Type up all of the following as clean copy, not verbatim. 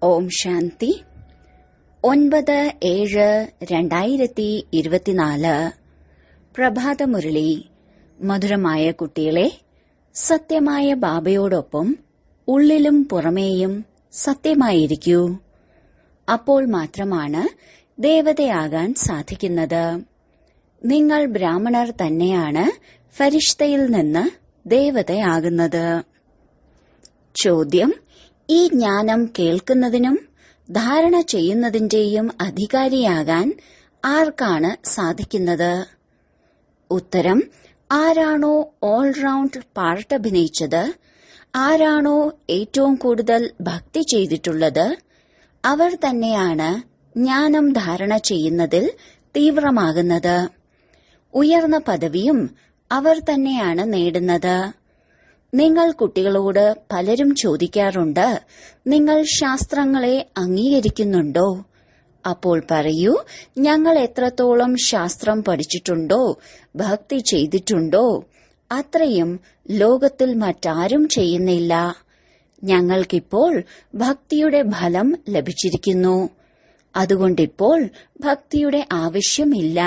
ഓം ശാന്തി 9/7/2024 പ്രഭാതമുരളി. മധുരമായ കുട്ടികളെ, സത്യമായ ബാബയോടൊപ്പം ഉള്ളിലും പുറമേയും സത്യമായിരിക്കൂ. അപ്പോൾ മാത്രമാണ് ദേവതയാകാൻ സാധിക്കുന്നത്. നിങ്ങൾ ബ്രാഹ്മണർ തന്നെയാണ് ഫരിഷ്തയിൽ നിന്ന് ദേവതയാകുന്നത്. ചോദ്യം: ഈ ജ്ഞാനം കേൾക്കുന്നതിനും ധാരണ ചെയ്യുന്നതിന്റെയും അധികാരിയാകാൻ ആർക്കാണ് സാധിക്കുന്നത്? ഉത്തരം: ആരാണോ ഓൾറൗണ്ട് പാർട്ട് അഭിനയിച്ചത്, ആരാണോ ഏറ്റവും കൂടുതൽ ഭക്തി ചെയ്തിട്ടുള്ളത്, അവർ തന്നെയാണ് ജ്ഞാനം ധാരണ ചെയ്യുന്നതിൽ തീവ്രമാകുന്നത്. ഉയർന്ന പദവിയും അവർ തന്നെയാണ് നേടുന്നത്. നിങ്ങൾ കുട്ടികളോട് പലരും ചോദിക്കാറുണ്ട്, നിങ്ങൾ ശാസ്ത്രങ്ങളെ അംഗീകരിക്കുന്നുണ്ടോ? അപ്പോൾ പറയൂ, ഞങ്ങൾ എത്രത്തോളം ശാസ്ത്രം പഠിച്ചിട്ടുണ്ടോ, ഭക്തി ചെയ്തിട്ടുണ്ടോ, അത്രയും ലോകത്തിൽ മറ്റാരും ചെയ്യുന്നില്ല. ഞങ്ങൾക്കിപ്പോൾ ഭക്തിയുടെ ഫലം ലഭിച്ചിരിക്കുന്നു. അതുകൊണ്ടിപ്പോൾ ഭക്തിയുടെ ആവശ്യമില്ല.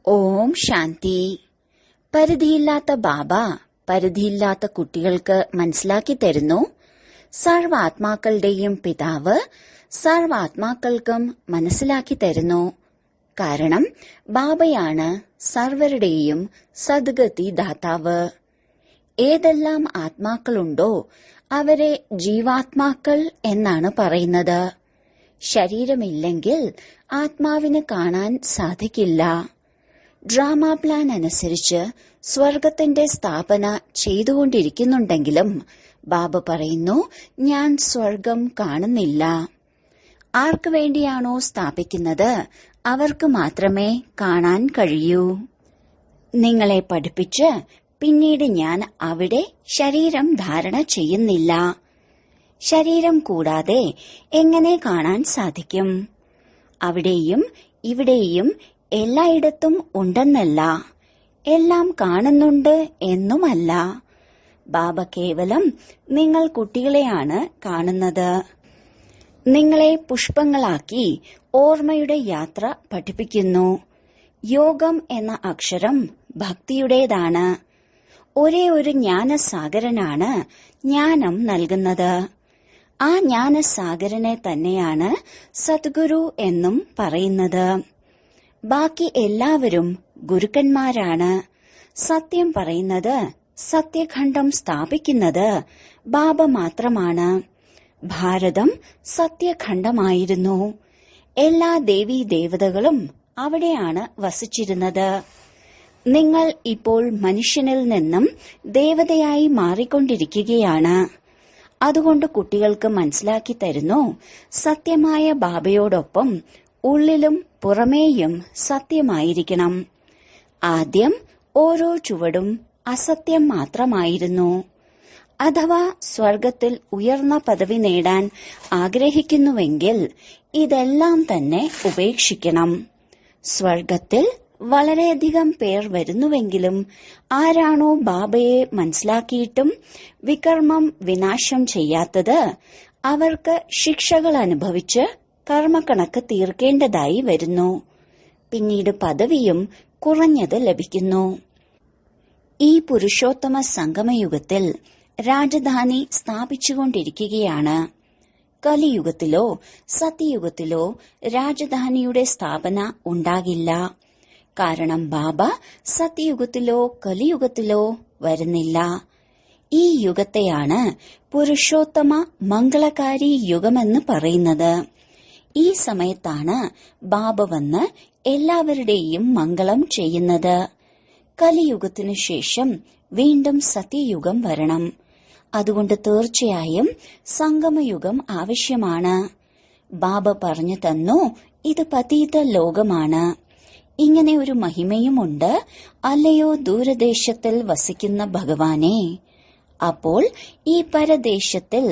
ഓം ശാന്തി. പരിധിയില്ലാത്ത ബാബ പരിധിയില്ലാത്ത കുട്ടികൾക്ക് മനസ്സിലാക്കി തരുന്നു. സർവാത്മാക്കളുടെയും പിതാവ് സർവാത്മാക്കൾക്കും മനസ്സിലാക്കി തരുന്നു. കാരണം ബാബയാണ് സർവരുടെയും സദ്ഗതി ദാതാവ്. ഏതെല്ലാം ആത്മാക്കളുണ്ടോ അവരെ ജീവാത്മാക്കൾ എന്നാണ് പറയുന്നത്. ശരീരമില്ലെങ്കിൽ ആത്മാവിന് കാണാൻ സാധിക്കില്ല. ഡ്രാമ പ്ലാൻ അനുസരിച്ച് സ്വർഗത്തിന്റെ സ്ഥാപന ചെയ്തുകൊണ്ടിരിക്കുന്നുണ്ടെങ്കിലും ബാബ പറയുന്നു, ഞാൻ സ്വർഗം കാണുന്നില്ല. ആർക്കു വേണ്ടിയാണോ സ്ഥാപിക്കുന്നത് അവർക്ക് മാത്രമേ കാണാൻ കഴിയൂ. നിങ്ങളെ പഠിപ്പിച്ച് പിന്നീട് ഞാൻ അവിടെ ശരീരം ധാരണ ചെയ്യുന്നില്ല. ശരീരം കൂടാതെ എങ്ങനെ കാണാൻ സാധിക്കും? അവിടെയും ഇവിടെയും എല്ലായിടത്തും ഉണ്ടെന്നല്ല, എല്ലാം കാണുന്നുണ്ട് എന്നുമല്ല. ബാബ കേവലം നിങ്ങൾ കുട്ടികളെയാണ് കാണുന്നത്. നിങ്ങളെ പുഷ്പങ്ങളാക്കി ഓർമ്മയുടെ യാത്ര പഠിപ്പിക്കുന്നു. യോഗം എന്ന അക്ഷരം ഭക്തിയുടേതാണ്. ഒരേ ഒരു ജ്ഞാനസാഗരനാണ് ജ്ഞാനം നൽകുന്നത്. ആ ജ്ഞാനസാഗരനെ തന്നെയാണ് സദ്ഗുരു എന്നും പറയുന്നത്. ബാക്കി എല്ലാവരും ഗുരുക്കന്മാരാണ്. സത്യം പറയുന്നത്, സത്യഖണ്ഡം സ്ഥാപിക്കുന്നത് ബാബ മാത്രമാണ്. ഭാരതം സത്യഖണ്ഡമായിരുന്നു. എല്ലാ ദേവീ ദേവതകളും അവിടെയാണ് വസിച്ചിരുന്നത്. നിങ്ങൾ ഇപ്പോൾ മനുഷ്യനിൽ നിന്നും ദേവതയായി മാറിക്കൊണ്ടിരിക്കുകയാണ്. അതുകൊണ്ട് കുട്ടികൾക്ക് മനസ്സിലാക്കി തരുന്നു, സത്യമായ ബാബയോടൊപ്പം ഉള്ളിലും പുറമേയും സത്യമായിരിക്കണം. ആദ്യം ഓരോ ചുവടും അസത്യം മാത്രമായിരുന്നു. അഥവാ സ്വർഗത്തിൽ ഉയർന്ന പദവി നേടാൻ ആഗ്രഹിക്കുന്നുവെങ്കിൽ ഇതെല്ലാം തന്നെ ഉപേക്ഷിക്കണം. സ്വർഗത്തിൽ വളരെയധികം പേർ വരുന്നുവെങ്കിലും ആരാണോ ബാബയെ മനസ്സിലാക്കിയിട്ടും വികർമ്മം വിനാശം ചെയ്യാത്തത്, അവർക്ക് ശിക്ഷകൾ അനുഭവിച്ച് കർമ്മക്കണക്ക് തീർക്കേണ്ടതായി വരുന്നു. പിന്നീട് പദവിയും കുറഞ്ഞത് ലഭിക്കുന്നു. ഈ പുരുഷോത്തമ സംഗമയുഗത്തിൽ രാജധാനി സ്ഥാപിച്ചുകൊണ്ടിരിക്കുകയാണ്. കലിയുഗത്തിലോ സത്യയുഗത്തിലോ രാജധാനിയുടെ സ്ഥാപന ഉണ്ടാകില്ല. കാരണം ബാബ സത്യയുഗത്തിലോ കലിയുഗത്തിലോ വരുന്നില്ല. ഈ യുഗത്തെയാണ് പുരുഷോത്തമ മംഗളകാരി യുഗമെന്ന് പറയുന്നത്. ഈ സമയത്താണ് ബാബ വന്ന് എല്ലാവരുടെയും മംഗളം ചെയ്യുന്നത്. കലിയുഗത്തിനു ശേഷം വീണ്ടും സത്യയുഗം വരണം. അതുകൊണ്ട് തീർച്ചയായും സംഗമയുഗം ആവശ്യമാണ്. ബാബ പറഞ്ഞു തന്നു, ഇത് പതീത ലോകമാണ്. ഇങ്ങനെ ഒരു മഹിമയുമുണ്ട്, അല്ലയോ ദൂരദേശത്തിൽ വസിക്കുന്ന ഭഗവാനെ. അപ്പോൾ ഈ പരദേശത്തിൽ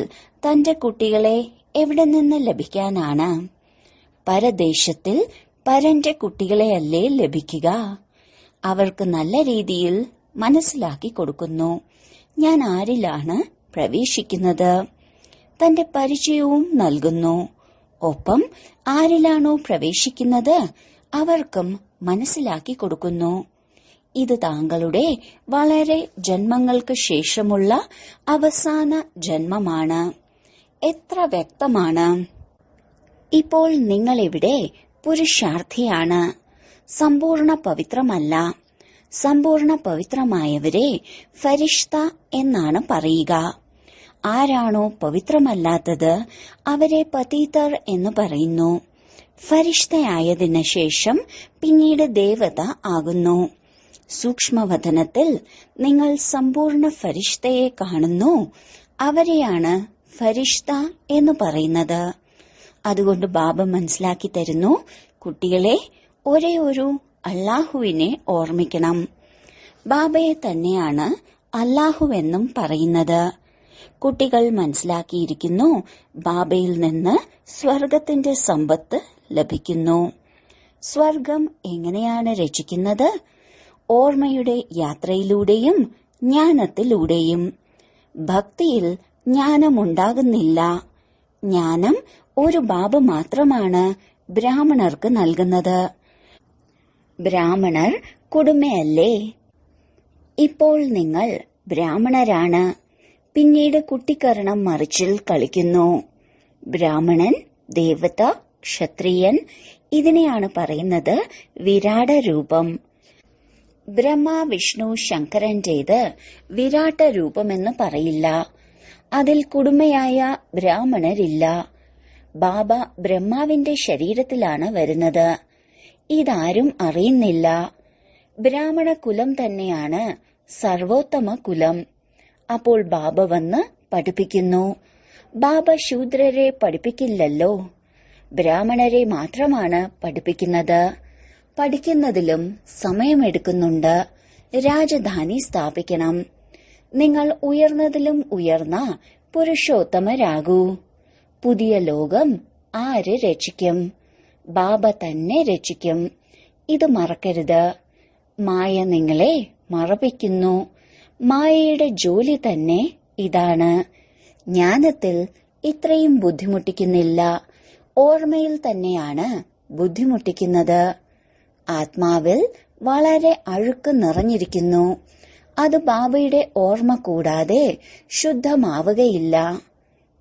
തന്റെ കുട്ടികളെ എവിടെ നിന്ന് ലഭിക്കാനാണ്? പരദേശത്തിൽ പരന്റെ കുട്ടികളെയല്ലേ ലഭിക്കുക? അവർക്ക് നല്ല രീതിയിൽ മനസ്സിലാക്കി കൊടുക്കുന്നു, ഞാൻ ആരിലാണ് പ്രവേശിക്കുന്നത്. തന്റെ പരിചയവും നൽകുന്നു. ഒപ്പം ആരിലാണോ പ്രവേശിക്കുന്നത് അവർക്കും മനസ്സിലാക്കി കൊടുക്കുന്നു. ഇത് താങ്കളുടെ വളരെ ജന്മങ്ങൾക്ക് ശേഷമുള്ള അവസാന ജന്മമാണ്. എത്ര വ്യക്തമാണ്! ഇപ്പോൾ നിങ്ങളിവിടെ പുരുഷാർത്ഥിയാണ്, സമ്പൂർണ്ണ പവിത്രമല്ല. സമ്പൂർണ്ണ പവിത്രമായവരെ ഫരിഷ്ത എന്നാണ് പറയുക. ആരാണോ പവിത്രമല്ലാത്തത് അവരെ പതീതർ എന്ന് പറയുന്നു. ഫരിഷ്തയായതിനു ശേഷം പിന്നീട് ദേവത ആകുന്നു. സൂക്ഷ്മവതനത്തിൽ നിങ്ങൾ സമ്പൂർണ്ണ ഫരിഷ്തയെ കാണുന്നു. അവരെയാണ് ഫരിഷ്ത എന്ന് പറയുന്നത്. അതുകൊണ്ട് ബാബ മനസ്സിലാക്കി തരുന്നു, കുട്ടികളെ ഒരേ ഒരു അല്ലാഹുവിനെ ഓർമ്മിക്കണം. ബാബയെ തന്നെയാണ് അല്ലാഹുവെന്നും പറയുന്നത്. കുട്ടികൾ മനസ്സിലാക്കിയിരിക്കുന്നു, ബാബയിൽ നിന്ന് സ്വർഗത്തിന്റെ സമ്പത്ത് ലഭിക്കുന്നു. സ്വർഗം എങ്ങനെയാണ് രചിക്കുന്നത്? ഓർമ്മയുടെ യാത്രയിലൂടെയും ജ്ഞാനത്തിലൂടെയും. ഭക്തിയിൽ ജ്ഞാനമുണ്ടാകുന്നില്ല. ജ്ഞാനം ഒരു ബാബ മാത്രമാണ് ബ്രാഹ്മണർക്ക് നൽകുന്നത്. ബ്രാഹ്മണർ കുടുംബയല്ലേ? ഇപ്പോൾ നിങ്ങൾ ബ്രാഹ്മണരാണ്. പിന്നീട് കുട്ടിക്കരണം മറിച്ചിൽ കളിക്കുന്നു. ബ്രാഹ്മണൻ, ദേവത, ക്ഷത്രിയൻ, ഇതിനെയാണ് പറയുന്നത് വിരാട രൂപം. ബ്രഹ്മ, വിഷ്ണു, ശങ്കരന്റേത് വിരാട്ട രൂപമെന്ന് പറയില്ല. അതിൽ കുടുംബയായ ബ്രാഹ്മണരില്ല. ബാബ ബ്രഹ്മാവിന്റെ ശരീരത്തിലാണ് വരുന്നത്. ഇതാരും അറിയുന്നില്ല. ബ്രാഹ്മണ കുലം തന്നെയാണ് സർവോത്തമ കുലം. അപ്പോൾ ബാബ വന്ന് പഠിപ്പിക്കുന്നു. ബാബ ശൂദ്രരെ പഠിപ്പിക്കില്ലല്ലോ, ബ്രാഹ്മണരെ മാത്രമാണ് പഠിപ്പിക്കുന്നത്. പഠിക്കുന്നതിലും സമയമെടുക്കുന്നുണ്ട്. രാജധാനി സ്ഥാപിക്കണം. നിങ്ങൾ ഉയർന്നതിലും ഉയർന്ന പുരുഷോത്തമരാകൂ. പുതിയ ലോകം ആര് രക്ഷിക്കും? ബാബ തന്നെ രക്ഷിക്കും. ഇത് മറക്കരുത്. മായ നിങ്ങളെ മറപ്പിക്കുന്നു. മായയുടെ ജോലി തന്നെ ഇതാണ്. ജ്ഞാനത്തിൽ ഇത്രയും ബുദ്ധിമുട്ടിക്കുന്നില്ല. ഓർമ്മയിൽ തന്നെയാണ് ബുദ്ധിമുട്ടിക്കുന്നത്. ആത്മാവിൽ വളരെ അഴുക്ക് നിറഞ്ഞിരിക്കുന്നു. അത് ബാബയുടെ ഓർമ്മ കൂടാതെ ശുദ്ധമാവുകയില്ല.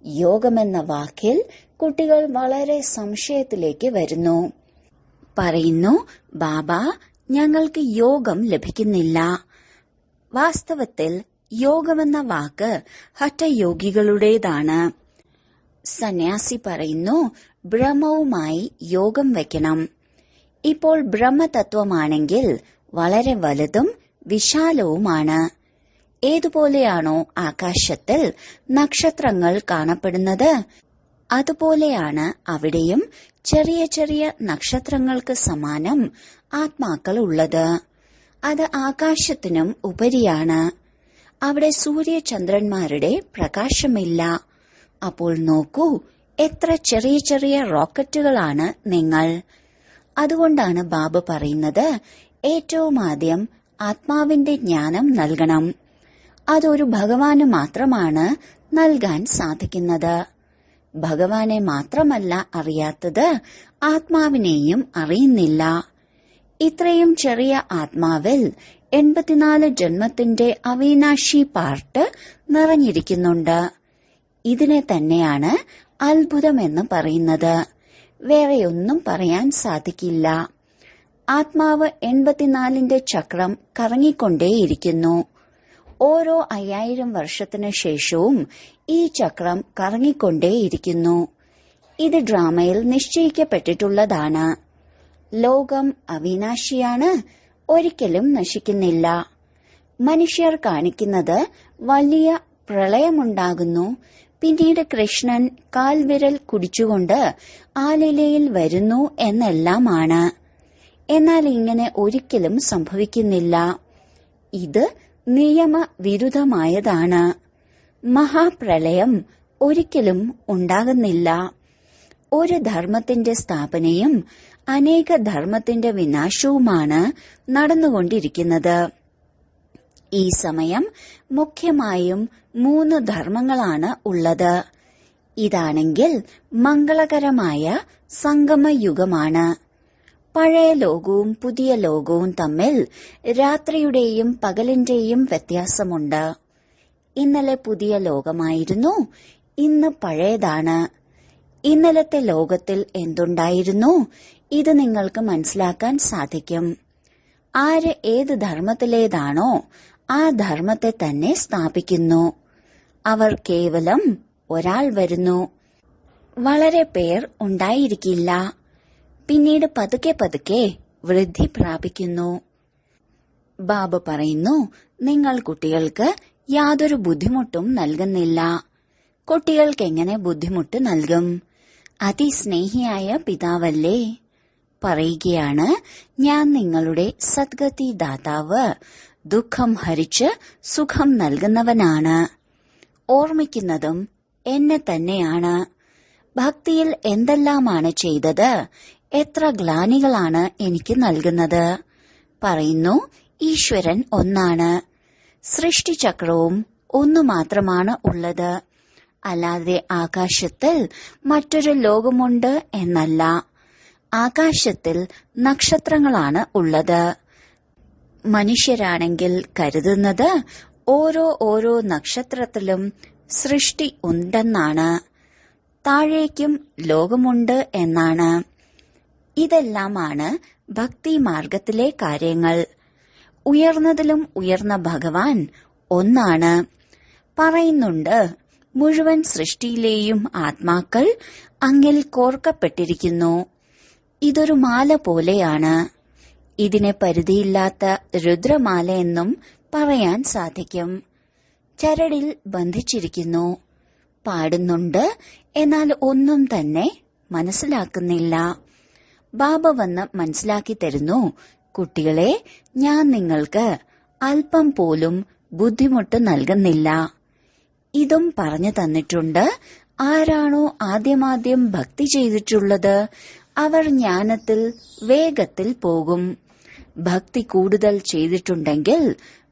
യോഗമെന്ന വാക്കിൽ കുട്ടികൾ വളരെ സംശയത്തിലേക്ക് വരുന്നു. പറയുന്നു, ബാബ, ഞങ്ങൾക്ക് യോഗം ലഭിക്കുന്നില്ല. വാസ്തവത്തിൽ യോഗമെന്ന വാക്ക് ഹഠയോഗികളുടേതാണ്. സന്യാസി പറയുന്നു, ബ്രഹ്മവുമായി യോഗം വയ്ക്കണം. ഇപ്പോൾ ബ്രഹ്മതത്വമാണെങ്കിൽ വളരെ വലുതും വിശാലവുമാണ്. ഏതുപോലെയാണോ ആകാശത്തിൽ നക്ഷത്രങ്ങൾ കാണപ്പെടുന്നത്, അതുപോലെയാണ് അവിടെയും ചെറിയ ചെറിയ നക്ഷത്രങ്ങൾക്ക് സമാനം ആത്മാക്കൾ ഉള്ളത്. അത് ആകാശത്തിനും ഉപരിയാണ്. അവിടെ സൂര്യചന്ദ്രന്മാരുടെ പ്രകാശമില്ല. അപ്പോൾ നോക്കൂ, എത്ര ചെറിയ ചെറിയ റോക്കറ്റുകളാണ് നിങ്ങൾ. അതുകൊണ്ടാണ് ബാബ പറയുന്നത്, ഏറ്റവും ആദ്യം ആത്മാവിന്റെ ജ്ഞാനം നൽകണം. അതൊരു ഭഗവാന് മാത്രമാണ് നൽകാൻ സാധിക്കുന്നത്. ഭഗവാനെ മാത്രമല്ല അറിയാത്തത്, ആത്മാവിനെയും അറിയുന്നില്ല. ഇത്രയും ചെറിയ ആത്മാവിൽ 84 ജന്മത്തിന്റെ അവിനാശി പാർട്ട് നിറഞ്ഞിരിക്കുന്നുണ്ട്. ഇതിനെ തന്നെയാണ് അത്ഭുതമെന്ന് പറയുന്നത്. വേറെയൊന്നും പറയാൻ സാധിക്കില്ല. ആത്മാവ് 84ന്റെ ചക്രം കറങ്ങിക്കൊണ്ടേയിരിക്കുന്നു. ഓരോ 5000 വർഷത്തിനു ശേഷവും ഈ ചക്രം കറങ്ങിക്കൊണ്ടേയിരിക്കുന്നു. ഇത് ഡ്രാമയിൽ നിശ്ചയിക്കപ്പെട്ടിട്ടുള്ളതാണ്. ലോകം അവിനാശിയാണ്, ഒരിക്കലും നശിക്കുന്നില്ല. മനുഷ്യർ കാണിക്കുന്നത് വലിയ പ്രളയമുണ്ടാകുന്നു, പിന്നീട് കൃഷ്ണൻ കാൽവിരൽ കുടിച്ചുകൊണ്ട് ആലിലയിൽ വരുന്നു എന്നെല്ലാമാണ്. എന്നാൽ ഇങ്ങനെ ഒരിക്കലും സംഭവിക്കുന്നില്ല. ഇത് നിയമവിരുദ്ധമായതാണ്. മഹാപ്രളയം ഒരിക്കലും ഉണ്ടാകുന്നില്ല. ഒരു ധർമ്മത്തിന്റെ സ്ഥാപനയും അനേക ധർമ്മത്തിന്റെ വിനാശവുമാണ് നടന്നുകൊണ്ടിരിക്കുന്നത്. ഈ സമയം മുഖ്യമായും 3 ധർമ്മങ്ങളാണ് ഉള്ളത്. ഇതാണെങ്കിൽ മംഗളകരമായ സംഗമയുഗമാണ്. പഴയ ലോകവും പുതിയ ലോകവും തമ്മിൽ രാത്രിയുടെയും പകലിന്റെയും വ്യത്യാസമുണ്ട്. ഇന്നലെ പുതിയ ലോകമായിരുന്നു, ഇന്ന് പഴയതാണ്. ഇന്നലത്തെ ലോകത്തിൽ എന്തുണ്ടായിരുന്നു, ഇത് നിങ്ങൾക്ക് മനസ്സിലാക്കാൻ സാധിക്കും. ആര് ഏത് ധർമ്മത്തിലേതാണോ ആ ധർമ്മത്തെ തന്നെ സ്ഥാപിക്കുന്നു. അവർ കേവലം ഒരാൾ വരുന്നു. വളരെ പേർ ഉണ്ടായിരിക്കില്ല. പിന്നീട് പതുക്കെ പതുക്കെ വൃദ്ധി പ്രാപിക്കുന്നു. ബാബ പറയുന്നു, നിങ്ങൾ കുട്ടികൾക്ക് യാതൊരു ബുദ്ധിമുട്ടും നൽകുന്നില്ല. കുട്ടികൾക്ക് എങ്ങനെ ബുദ്ധിമുട്ട് നൽകും? അതിസ്നേഹിയായ പിതാവല്ലേ? പറയുകയാണ്, ഞാൻ നിങ്ങളുടെ സദ്ഗതി ദാതാവ്, ദുഃഖം ഹരിച്ച് സുഖം നൽകുന്നവനാണ്. ഓർമ്മിക്കുന്നതും എന്നെ തന്നെയാണ്. ഭക്തിയിൽ എന്തെല്ലാമാണ് ചെയ്തത്, എത്ര ഗ്ലാനികളാണ് എനിക്ക് നൽകുന്നത്. പറയുന്നു, ഈശ്വരൻ ഒന്നാണ്. സൃഷ്ടിചക്രവും ഒന്നു മാത്രമാണ് ഉള്ളത്. അല്ലാതെ ആകാശത്തിൽ മറ്റൊരു ലോകമുണ്ട് എന്നല്ല. ആകാശത്തിൽ നക്ഷത്രങ്ങളാണ് ഉള്ളത്. മനുഷ്യരാണെങ്കിൽ കരുതുന്നത് ഓരോ നക്ഷത്രത്തിലും സൃഷ്ടി ഉണ്ടെന്നാണ്. താഴേക്കും ലോകമുണ്ട് എന്നാണ്. ഇതെല്ലാമാണ് ഭക്തി മാർഗത്തിലെ കാര്യങ്ങൾ. ഉയർന്നതിലും ഉയർന്ന ഭഗവാൻ ഒന്നാണ്. പറയുന്നുണ്ട്, മുഴുവൻ സൃഷ്ടിയിലെയും ആത്മാക്കൾ അങ്ങിൽ കോർക്കപ്പെട്ടിരിക്കുന്നു. ഇതൊരു മാല പോലെയാണ്. ഇതിനെ പരിധിയില്ലാത്ത രുദ്രമാല എന്നും പറയാൻ സാധിക്കും. ചരടിൽ ബന്ധിച്ചിരിക്കുന്നു. പാടുന്നുണ്ട്, എന്നാൽ ഒന്നും തന്നെ മനസ്സിലാക്കുന്നില്ല. ബാബ വന്ന് മനസ്സിലാക്കി തരുന്നു, കുട്ടികളെ, ഞാൻ നിങ്ങൾക്ക് അല്പം പോലും ബുദ്ധിമുട്ട് നൽകുന്നില്ല. ഇതും പറഞ്ഞു തന്നിട്ടുണ്ട്, ആരാണോ ആദ്യമാദ്യം ഭക്തി ചെയ്തിട്ടുള്ളത് അവർ ജ്ഞാനത്തിൽ വേഗത്തിൽ പോകും. ഭക്തി കൂടുതൽ ചെയ്തിട്ടുണ്ടെങ്കിൽ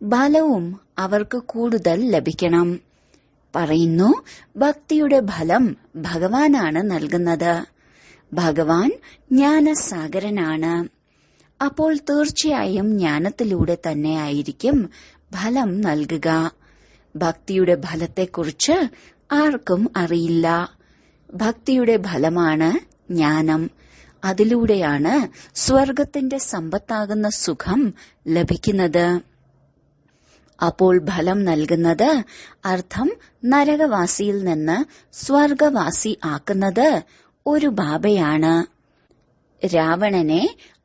ഫലവും അവർക്ക് കൂടുതൽ ലഭിക്കണം. പറയുന്നു, ഭക്തിയുടെ ഫലം ഭഗവാനാണ് നൽകുന്നത്. ഭഗവാൻ ജ്ഞാനസാഗരനാണ്. അപ്പോൾ തീർച്ചയായും ജ്ഞാനത്തിലൂടെ തന്നെയായിരിക്കും ഫലം നൽകുക. ഭക്തിയുടെ ഫലത്തെക്കുറിച്ച് ആർക്കും അറിയില്ല. ഭക്തിയുടെ ഫലമാണ് ജ്ഞാനം. അതിലൂടെയാണ് സ്വർഗത്തിന്റെ സമ്പത്താകുന്ന സുഖം ലഭിക്കുന്നത്. അപ്പോൾ ഫലം നൽകുന്നത്, അർത്ഥം നരകവാസിയിൽ നിന്ന് സ്വർഗവാസി ആക്കുന്നത് ഒരു ബാബയാണ്. രാവണനെ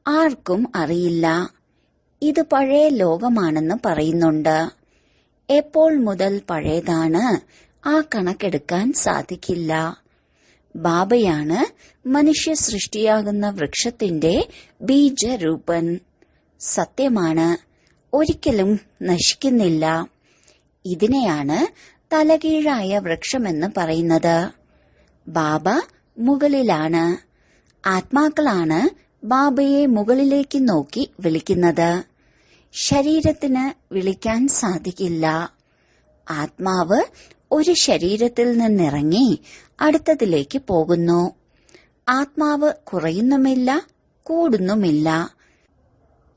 ആർക്കും അറിയില്ല. ഇത് പഴയ ലോകമാണെന്ന് പറയുന്നുണ്ട്. എപ്പോൾ മുതൽ പഴയതാണ് ആ കണക്കെടുക്കാൻ സാധിക്കില്ല. ബാബയാണ് മനുഷ്യ സൃഷ്ടിയാകുന്ന വൃക്ഷത്തിന്റെ ബീജരൂപൻ. സത്യമാണ്, ഒരിക്കലും നശിക്കുന്നില്ല. ഇതിനെയാണ് തലകീഴായ വൃക്ഷമെന്ന് പറയുന്നത്. ബാബ മുകളിലാണ്. ആത്മാക്കളാണ് ബാബയെ മുകളിലേക്ക് നോക്കി വിളിക്കുന്നത്. ശരീരത്തിന് വിളിക്കാൻ സാധിക്കില്ല. ആത്മാവ് ഒരു ശരീരത്തിൽ നിന്നിറങ്ങി അടുത്തതിലേക്ക് പോകുന്നു. ആത്മാവ് കുറയുന്നുമില്ല, കൂടുന്നുമില്ല.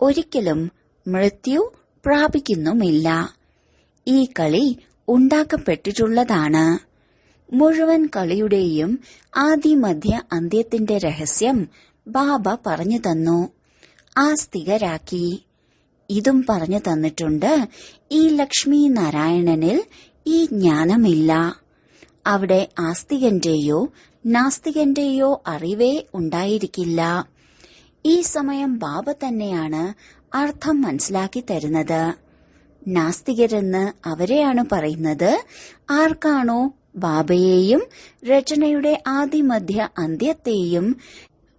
ഒരിക്കലും മൃത്യു പ്രാപിക്കുന്നുമില്ല. ഈ കളി ഉണ്ടാക്കപ്പെട്ടിട്ടുള്ളതാണ്. മുഴുവൻ കളിയുടെയും ആദിമധ്യ അന്ത്യത്തിന്റെ രഹസ്യം ബാബ പറഞ്ഞു തന്നു. ആസ്തികരാക്കി. ഇതും പറഞ്ഞു തന്നിട്ടുണ്ട്, ഈ ലക്ഷ്മി നാരായണനിൽ ഈ ജ്ഞാനമില്ല. അവിടെ ആസ്തികന്റെയോ നാസ്തികന്റെയോ അറിവേ ഉണ്ടായിരിക്കില്ല. ഈ സമയം ബാബ തന്നെയാണ് അർത്ഥം മനസ്സിലാക്കി തരുന്നത്. നാസ്തികരെന്ന് അവരെയാണ് പറയുന്നത്. ആർക്കാണോ ബാബയെയും രചനയുടെ ആദിമധ്യ അന്ത്യത്തെയും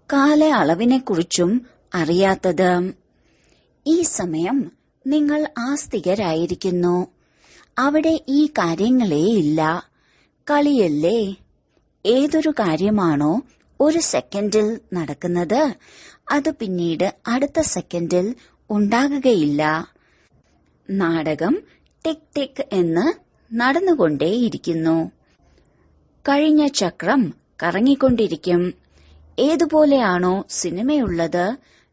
കാല അളവിനെക്കുറിച്ചും അറിയാത്തത്. ഈ സമയം നിങ്ങൾ ആസ്തികരായിരിക്കുന്നു. അവിടെ ഈ കാര്യങ്ങളേ ഇല്ല. കളിയല്ലേ. ഏതൊരു കാര്യമാണോ ഒരു സെക്കൻഡിൽ നടക്കുന്നത്, അത് പിന്നീട് അടുത്ത സെക്കൻഡിൽ ഉണ്ടാകുകയില്ല. നാടകം ടിക് ടിക് എന്ന് നടന്നുകൊണ്ടേയിരിക്കുന്നു. കഴിഞ്ഞ ചക്രം കറങ്ങിക്കൊണ്ടിരിക്കും. ഏതുപോലെയാണോ സിനിമയുള്ളത്,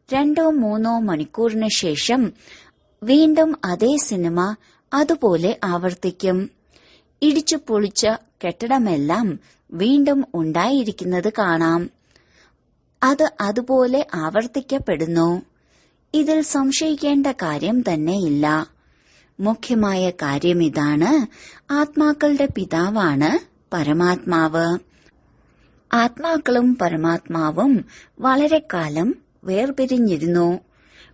2-3 മണിക്കൂറിന് ശേഷം വീണ്ടും അതേ സിനിമ അതുപോലെ ആവർത്തിക്കും. ഇടിച്ചു പൊളിച്ച കെട്ടിടമെല്ലാം വീണ്ടും ഉണ്ടായിരിക്കുന്നത് കാണാം. അത് അതുപോലെ ആവർത്തിക്കപ്പെടുന്നു. ഇതിൽ സംശയിക്കേണ്ട കാര്യം തന്നെയില്ല. മുഖ്യമായ കാര്യം ഇതാണ്: ആത്മാക്കളുടെ പിതാവാണ് പരമാത്മാവ്. ആത്മാക്കളും പരമാത്മാവും വളരെ കാലം വേർപിരിഞ്ഞിരുന്നു.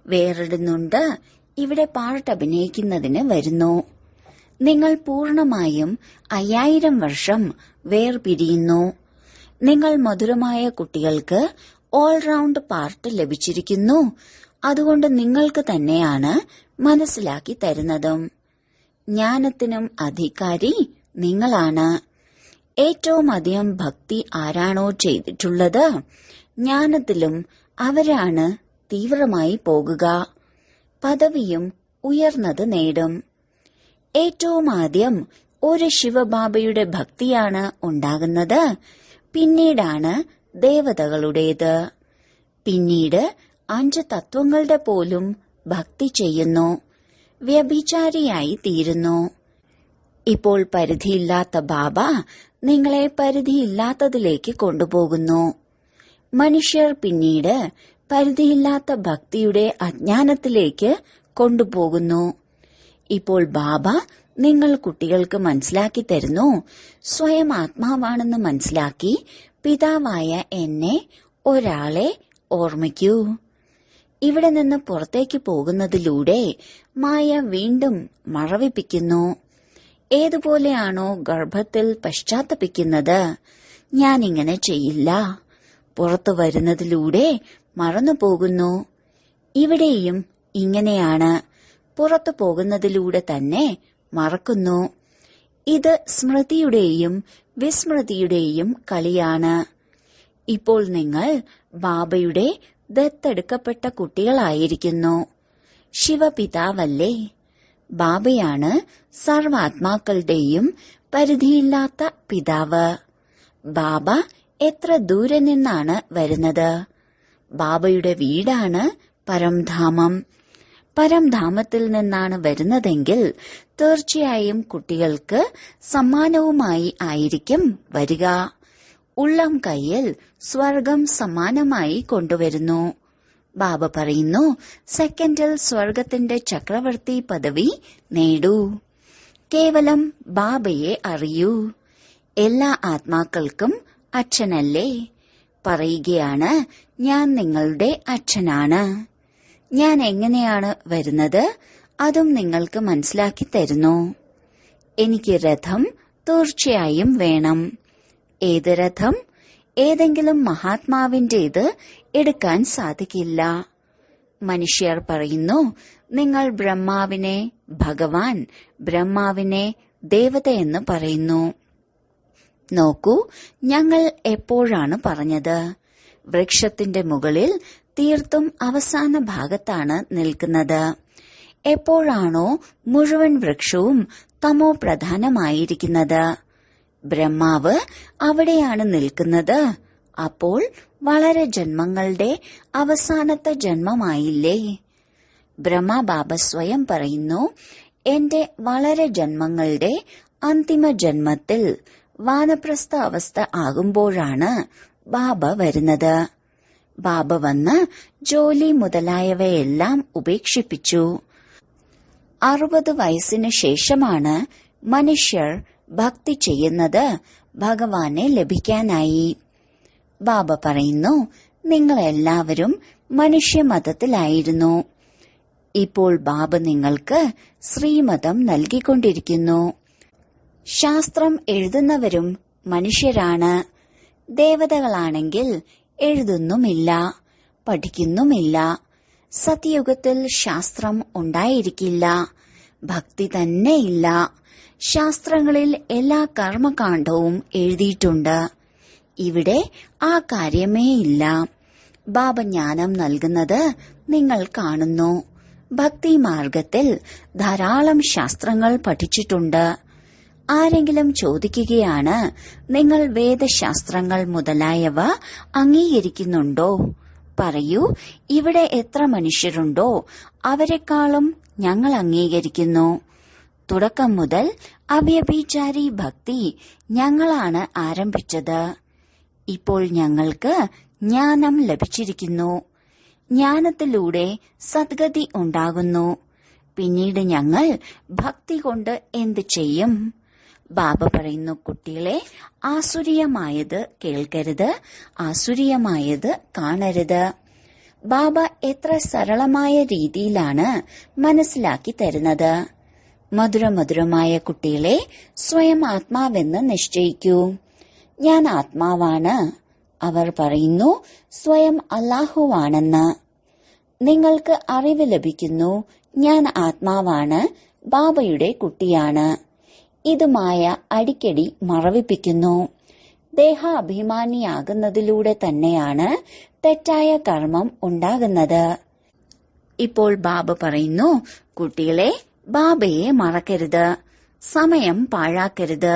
വേറിടുന്നുണ്ട്. ഇവിടെ പാട്ടഭിനയിക്കുന്നതിന് വരുന്നു. നിങ്ങൾ പൂർണമായും 5000 വർഷം വേർപിരിയുന്നു. നിങ്ങൾ മധുരമായ കുട്ടികൾക്ക് ഓൾറൗണ്ട് പാർട്ട് ലഭിച്ചിരിക്കുന്നു. അതുകൊണ്ട് നിങ്ങൾക്ക് തന്നെയാണ് മനസ്സിലാക്കി തരുന്നതും. ജ്ഞാനത്തിനും അധികാരി നിങ്ങളാണ്. ഏറ്റവും അധികം ഭക്തി ആരാണോ ചെയ്തിട്ടുള്ളത്, ജ്ഞാനത്തിലും അവരാണ് തീവ്രമായി പോകുക. പദവിയും ഉയർന്നത് നേടും. ഏറ്റവും ആദ്യം ഒരു ശിവബാബയുടെ ഭക്തിയാണ് ഉണ്ടാകുന്നത്. പിന്നീടാണ് ദേവതകളുടേത്. പിന്നീട് 5 തത്വങ്ങളുടെ പോലും ഭക്തി ചെയ്യുന്നു. വ്യഭിചാരിയായി തീരുന്നു. ഇപ്പോൾ പരിധിയില്ലാത്ത ബാബ നിങ്ങളെ പരിധിയില്ലാത്തതിലേക്ക് കൊണ്ടുപോകുന്നു. മനുഷ്യർ പിന്നീട് പരിധിയില്ലാത്ത ഭക്തിയുടെ അജ്ഞാനത്തിലേക്ക് കൊണ്ടുപോകുന്നു. ഇപ്പോൾ ബാബ നിങ്ങൾ കുട്ടികൾക്ക് മനസ്സിലാക്കി തരുന്നു. സ്വയം ആത്മാവാണെന്ന് മനസ്സിലാക്കി പിതാവായ എന്നെ, ഒരാളെ ഓർമ്മിക്കൂ. ഇവിടെ നിന്ന് പുറത്തേക്ക് പോകുന്നതിലൂടെ മായ വീണ്ടും മറവിപ്പിക്കുന്നു. ഏതുപോലെയാണോ ഗർഭത്തിൽ പശ്ചാത്തപിക്കുന്നത്, ഞാനിങ്ങനെ ചെയ്യില്ല, പുറത്തു വരുന്നതിലൂടെ മറന്നുപോകുന്നു. ഇവിടെയും ഇങ്ങനെയാണ്. പുറത്തു പോകുന്നതിലൂടെ തന്നെ മറക്കുന്നു. ഇത് സ്മൃതിയുടെയും വിസ്മൃതിയുടെയും കളിയാണ്. ഇപ്പോൾ നിങ്ങൾ ബാബയുടെ ദത്തെടുക്കപ്പെട്ട കുട്ടികളായിരിക്കുന്നു. ശിവപിതാവല്ലേ? ബാബയാണ് സർവാത്മാക്കളുടെയും പരിധിയില്ലാത്ത പിതാവ്. ബാബ എത്ര ദൂരെ നിന്നാണ് വരുന്നത്? ബാബയുടെ വീടാണ് പരംധാമം. പരംധാമത്തിൽ നിന്നാണ് വരുന്നതെങ്കിൽ തീർച്ചയായും കുട്ടികൾക്ക് സമ്മാനവുമായി ആയിരിക്കും വരിക. ഉള്ളം കൈയിൽ സ്വർഗം സമ്മാനമായി കൊണ്ടുവരുന്നു. ബാബ പറയുന്നു, സെക്കൻഡിൽ സ്വർഗത്തിന്റെ ചക്രവർത്തി പദവി നേടൂ. കേവലം ബാബയെ അറിയൂ. എല്ലാ ആത്മാക്കൾക്കും അച്ഛനല്ലേ? പറയുകയാണ്, ഞാൻ നിങ്ങളുടെ അച്ഛനാണ്. ഞാൻ എങ്ങനെയാണ് വരുന്നത് അതും നിങ്ങൾക്ക് മനസ്സിലാക്കി തരുന്നു. എനിക്ക് രഥം തീർച്ചയായും വേണം. ഏത് രഥം? ഏതെങ്കിലും മഹാത്മാവിന്റേത് എടുക്കാൻ സാധിക്കില്ല. മനുഷ്യർ പറയുന്നു, നിങ്ങൾ ബ്രഹ്മാവിനെ ഭഗവാൻ, ബ്രഹ്മാവിനെ ദേവതയെന്ന് പറയുന്നു. നോക്കൂ, ഞങ്ങൾ എപ്പോഴാണ് പറഞ്ഞത്? വൃക്ഷത്തിന്റെ മുകളിൽ തീർത്തും അവസാന ഭാഗത്താണ് നിൽക്കുന്നത്. എപ്പോഴാണോ മുഴുവൻ വൃക്ഷവും തമോ പ്രധാനമായിരിക്കുന്നത്, ബ്രഹ്മാവ് അവിടെയാണ് നിൽക്കുന്നത്. അപ്പോൾ വളരെ ജന്മങ്ങളുടെ അവസാനത്തെ ജന്മമായില്ലേ? ബ്രഹ്മബാബ സ്വയം പറയുന്നു, എന്റെ വളരെ ജന്മങ്ങളുടെ അന്തിമ ജന്മത്തിൽ വാനപ്രസ്ഥ അവസ്ഥ ആകുമ്പോഴാണ് ബാബ വരുന്നത്. ബാബ വന്ന് ജോലി മുതലായവയെല്ലാം ഉപേക്ഷിപ്പിച്ചു. 60 വയസ്സിന് ശേഷമാണ് മനുഷ്യർ ഭക്തി ചെയ്യുന്നത് ഭഗവാനെ ലഭിക്കാനായി. ബാബ പറയുന്നു, നിങ്ങളെല്ലാവരും മനുഷ്യമതത്തിലായിരുന്നു. ഇപ്പോൾ ബാബ നിങ്ങൾക്ക് ശ്രീമതം നൽകിക്കൊണ്ടിരിക്കുന്നു. ശാസ്ത്രം എഴുതുന്നവരും മനുഷ്യരാണ്. ദേവതകളാണെങ്കിൽ എഴുതുന്നുമില്ല, പഠിക്കുന്നുമില്ല. സത്യയുഗത്തിൽ ശാസ്ത്രം ഉണ്ടായിരിക്കില്ല, ഭക്തി തന്നെയില്ല. ശാസ്ത്രങ്ങളിൽ എല്ലാ കർമ്മകാണ്ഡവും എഴുതിയിട്ടുണ്ട്. ഇവിടെ ആ കാര്യമേ ഇല്ല. ബാബ ജ്ഞാനം നൽകുന്നത് നിങ്ങൾ കാണുന്നു. ഭക്തി മാർഗത്തിൽ ധാരാളം ശാസ്ത്രങ്ങൾ പഠിച്ചിട്ടുണ്ട്. ആരെങ്കിലും ചോദിക്കുകയാണ്, നിങ്ങൾ വേദശാസ്ത്രങ്ങൾ മുതലായവ അംഗീകരിക്കുന്നുണ്ടോ? പറയൂ, ഇവിടെ എത്ര മനുഷ്യരുണ്ടോ അവരെക്കാളും ഞങ്ങൾ അംഗീകരിക്കുന്നു. തുടക്കം മുതൽ അവ്യഭിചാരി ഭക്തി ഞങ്ങളാണ് ആരംഭിച്ചത്. ഇപ്പോൾ ഞങ്ങൾക്ക് ജ്ഞാനം ലഭിച്ചിരിക്കുന്നു. ജ്ഞാനത്തിലൂടെ സദ്ഗതി ഉണ്ടാകുന്നു. പിന്നീട് ഞങ്ങൾ ഭക്തി കൊണ്ട് എന്ത് ചെയ്യും? ബാബ പറയുന്നു, കുട്ടികളെ, ആസുരീയമായത് കേൾക്കരുത്, ആസുരീയമായത് കാണരുത്. ബാബ എത്ര സരളമായ രീതിയിലാണ് മനസ്സിലാക്കി തരുന്നത്. മധുരമധുരമായ കുട്ടികളെ, സ്വയം ആത്മാവെന്ന് നിശ്ചയിക്കൂ. ഞാൻ ആത്മാവാണ്. അവർ പറയുന്നു സ്വയം അല്ലാഹുവാണെന്ന്. നിങ്ങൾക്ക് അറിവ് ലഭിക്കുന്നു, ഞാൻ ആത്മാവാണ്, ബാബയുടെ കുട്ടിയാണ്. ഇത് മായ അടിക്കടി മറവിപ്പിക്കുന്നു. ദേഹാഭിമാനിയാകുന്നതിലൂടെ തന്നെയാണ് തെറ്റായ കർമ്മം ഉണ്ടാകുന്നത്. ഇപ്പോൾ ബാബ പറയുന്നു, കുട്ടികളെ, ബാബയെ മറക്കരുത്, സമയം പാഴാക്കരുത്.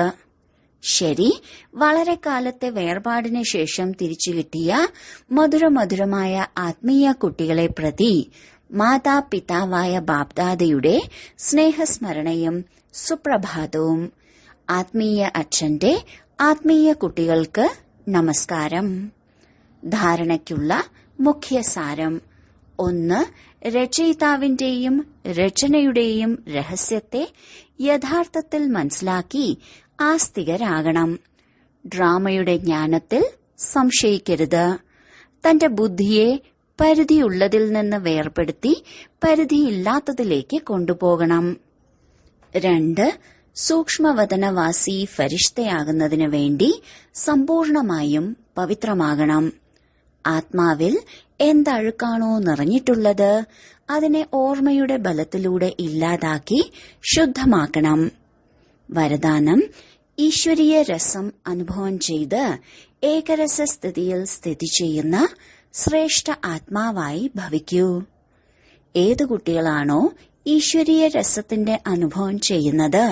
ശരി, വളരെ കാലത്തെ വേർപാടിന് ശേഷം തിരിച്ചു കിട്ടിയ മധുരമധുരമായ ആത്മീയ കുട്ടികളെ പ്രതി മാതാപിതാവായ ബാബ്ദാദയുടെ സ്നേഹസ്മരണയും സുപ്രഭാതവും. ആത്മീയ അച്ഛന്റെ ആത്മീയ കുട്ടികൾക്ക് നമസ്കാരം. ധാരണയ്ക്കുള്ള മുഖ്യസാരം: 1. രചയിതാവിന്റെയും രചനയുടെയും രഹസ്യത്തെ യഥാർത്ഥത്തിൽ മനസ്സിലാക്കി ആസ്തികരാകണം. ഡ്രാമയുടെ ജ്ഞാനത്തിൽ സംശയിക്കരുത്. തന്റെ ബുദ്ധിയെ പരിധിയുള്ളതിൽ നിന്ന് വേർപെടുത്തി പരിധിയില്ലാത്തതിലേക്ക് കൊണ്ടുപോകണം. 2. സൂക്ഷ്മവതനവാസി ഫരിഷ്തയാകുന്നതിനു വേണ്ടി സമ്പൂർണമായും പവിത്രമാകണം. ആത്മാവിൽ എന്തഴുക്കാണോ നിറഞ്ഞിട്ടുള്ളത് അതിനെ ഓർമ്മയുടെ ബലത്തിലൂടെ ഇല്ലാതാക്കി ശുദ്ധമാക്കണം. വരദാനം: ഈശ്വരീയ രസം അനുഭവം ചെയ്ത് ഏകരസസ്ഥിതിയിൽ സ്ഥിതി ചെയ്യുന്ന ശ്രേഷ്ഠ ആത്മാവായി ഭവിക്കൂ. ഏതു കുട്ടികളാണോ ഈശ്വരീയ രസത്തിന്റെ അനുഭവം ചെയ്യുന്നത്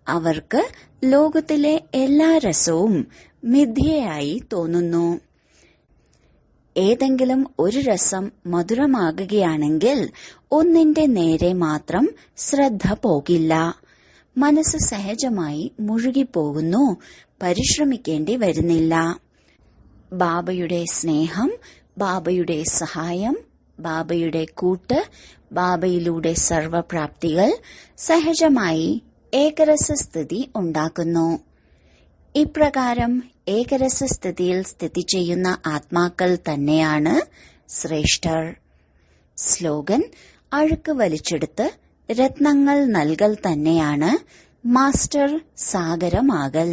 അവർക്ക് ലോകത്തിലെ എല്ലാ രസവും മിഥ്യയായി തോന്നുന്നു. ഏതെങ്കിലും ഒരു രസം മധുരമാകുകയാണെങ്കിൽ ഒന്നിന്റെ നേരെ മാത്രം ശ്രദ്ധ പോകില്ല. മനസ്സ് സഹജമായി മുഴുകിപ്പോകുന്നു, പരിശ്രമിക്കേണ്ടി വരുന്നില്ല. ബാബയുടെ സ്നേഹം, ബാബയുടെ സഹായം, ബാബയുടെ കൂട്ട്, ബാബയിലൂടെ സർവപ്രാപ്തികൾ സഹജമായി ഏകരസസ്ഥിതി ഉണ്ടാക്കുന്നു. ഇപ്രകാരം ഏകരസസ്ഥിതിയിൽ സ്ഥിതി ചെയ്യുന്ന ആത്മാക്കൾ തന്നെയാണ് ശ്രേഷ്ഠർ. സ്ലോഗൻ: അഴുക്ക് വലിച്ചെടുത്ത് രത്നങ്ങൾ നൽകൽ തന്നെയാണ് മാസ്റ്റർ സാഗരമാകൽ.